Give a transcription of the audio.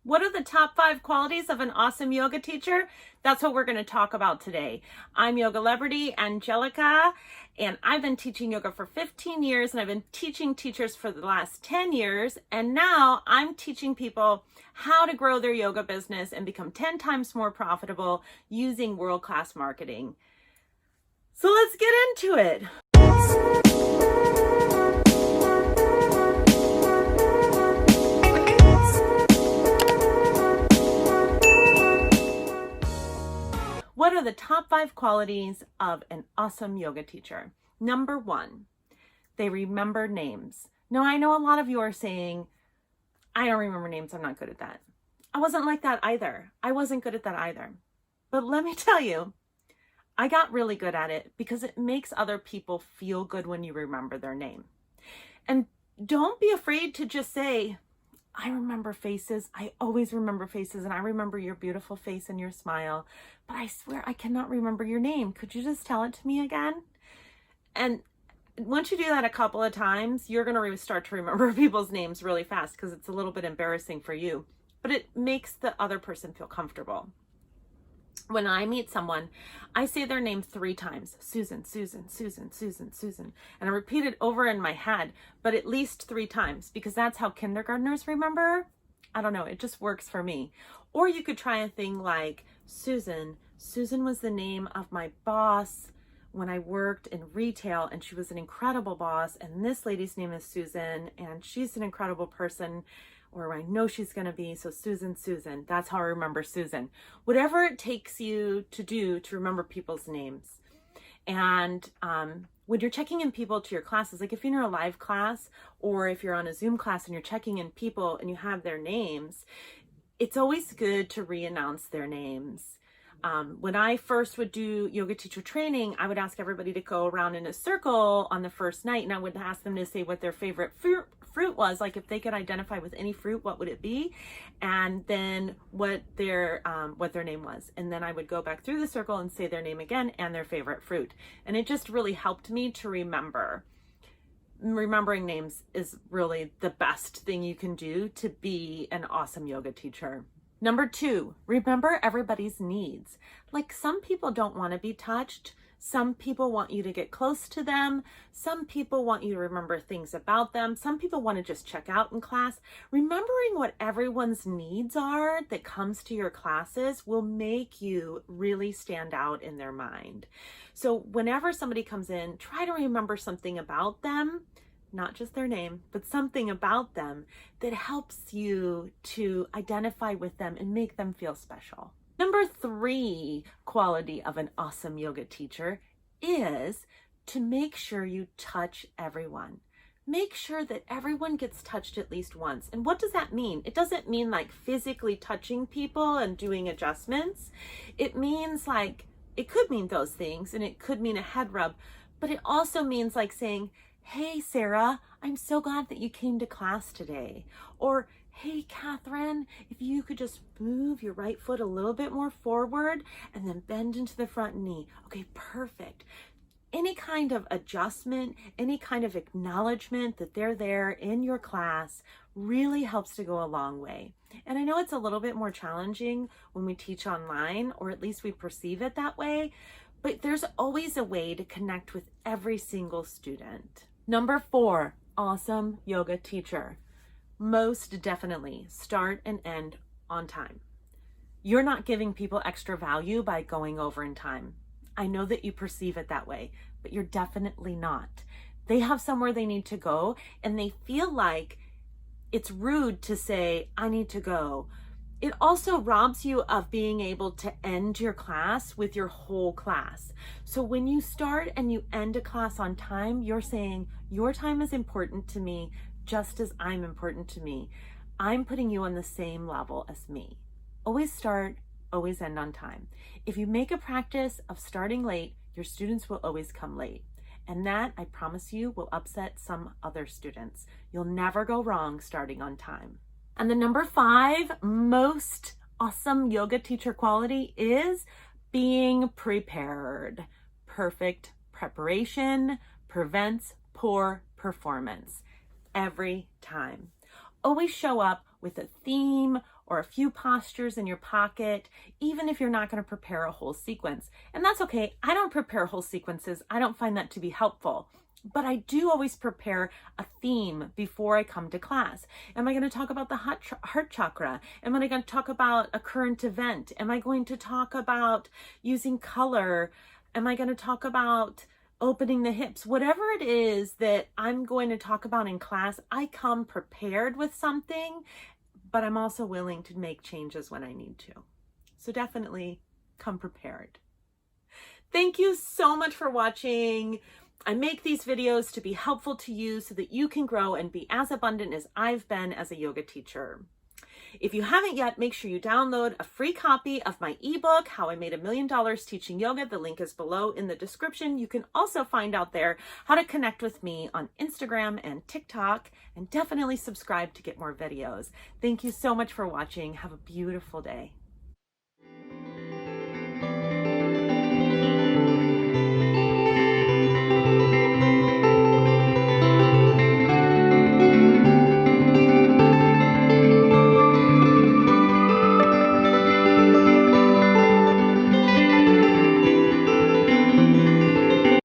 What are the top 5 qualities of an awesome yoga teacher? That's what we're going to talk about today. I'm yoga celebrity Angelica, and I've been teaching yoga for 15 years, and I've been teaching teachers for the last 10 years, and now I'm teaching people how to grow their yoga business and become 10 times more profitable using world-class marketing. So let's get into it. What are the top 5 qualities of an awesome yoga teacher? Number 1, they remember names. Now, I know a lot of you are saying, I don't remember names, I'm not good at that. I wasn't like that either. I wasn't good at that either. But let me tell you, I got really good at it because it makes other people feel good when you remember their name. And don't be afraid to just say, I remember faces. I always remember faces, and I remember your beautiful face and your smile, but I swear I cannot remember your name. Could you just tell it to me again? And once you do that a couple of times, you're going to start to remember people's names really fast because it's a little bit embarrassing for you, but it makes the other person feel comfortable. When I meet someone, I say their name 3 times. Susan, Susan, Susan, Susan, Susan. And I repeat it over in my head, but at least 3 times because that's how kindergartners remember. I don't know, it just works for me. Or you could try a thing like Susan. Susan was the name of my boss when I worked in retail, and she was an incredible boss. And this lady's name is Susan, and she's an incredible person, or I know she's going to be. So Susan, Susan, that's how I remember Susan. Whatever it takes you to do to remember people's names. And when you're checking in people to your classes, like if you're in a live class or if you're on a Zoom class and you're checking in people and you have their names, it's always good to re-announce their names. When I first would do yoga teacher training, I would ask everybody to go around in a circle on the first night, and I would ask them to say what their favorite fruit was. Like if they could identify with any fruit, what would it be? And then what their name was. And then I would go back through the circle and say their name again and their favorite fruit. And it just really helped me to remember. Remembering names is really the best thing you can do to be an awesome yoga teacher. Number 2, remember everybody's needs. Like some people don't want to be touched. Some people want you to get close to them. Some people want you to remember things about them. Some people want to just check out in class. Remembering what everyone's needs are that comes to your classes will make you really stand out in their mind. So whenever somebody comes in, try to remember something about them. Not just their name, but something about them that helps you to identify with them and make them feel special. Number 3 quality of an awesome yoga teacher is to make sure you touch everyone. Make sure that everyone gets touched at least once. And what does that mean? It doesn't mean like physically touching people and doing adjustments. It means like, it could mean those things, and it could mean a head rub, but it also means like saying, hey, Sarah, I'm so glad that you came to class today. Or, hey, Catherine, if you could just move your right foot a little bit more forward and then bend into the front knee. Okay, perfect. Any kind of adjustment, any kind of acknowledgement that they're there in your class really helps to go a long way. And I know it's a little bit more challenging when we teach online, or at least we perceive it that way, but there's always a way to connect with every single student. Number 4, awesome yoga teacher. Most definitely start and end on time. You're not giving people extra value by going over in time. I know that you perceive it that way, but you're definitely not. They have somewhere they need to go, and they feel like it's rude to say, I need to go. It also robs you of being able to end your class with your whole class. So when you start and you end a class on time, you're saying, your time is important to me just as I'm important to me. I'm putting you on the same level as me. Always start, always end on time. If you make a practice of starting late, your students will always come late. And that, I promise you, will upset some other students. You'll never go wrong starting on time. And the number 5 most awesome yoga teacher quality is being prepared. Perfect preparation prevents poor performance every time. Always show up with a theme or a few postures in your pocket, even if you're not going to prepare a whole sequence. And that's okay. I don't prepare whole sequences. I don't find that to be helpful. But I do always prepare a theme before I come to class. Am I going to talk about the heart chakra? Am I going to talk about a current event? Am I going to talk about using color? Am I going to talk about opening the hips? Whatever it is that I'm going to talk about in class, I come prepared with something, but I'm also willing to make changes when I need to. So definitely come prepared. Thank you so much for watching. I make these videos to be helpful to you so that you can grow and be as abundant as I've been as a yoga teacher. If you haven't yet, make sure you download a free copy of my ebook, How I Made $1 Million Teaching Yoga. The link is below in the description. You can also find out there how to connect with me on Instagram and TikTok, and definitely subscribe to get more videos. Thank you so much for watching. Have a beautiful day.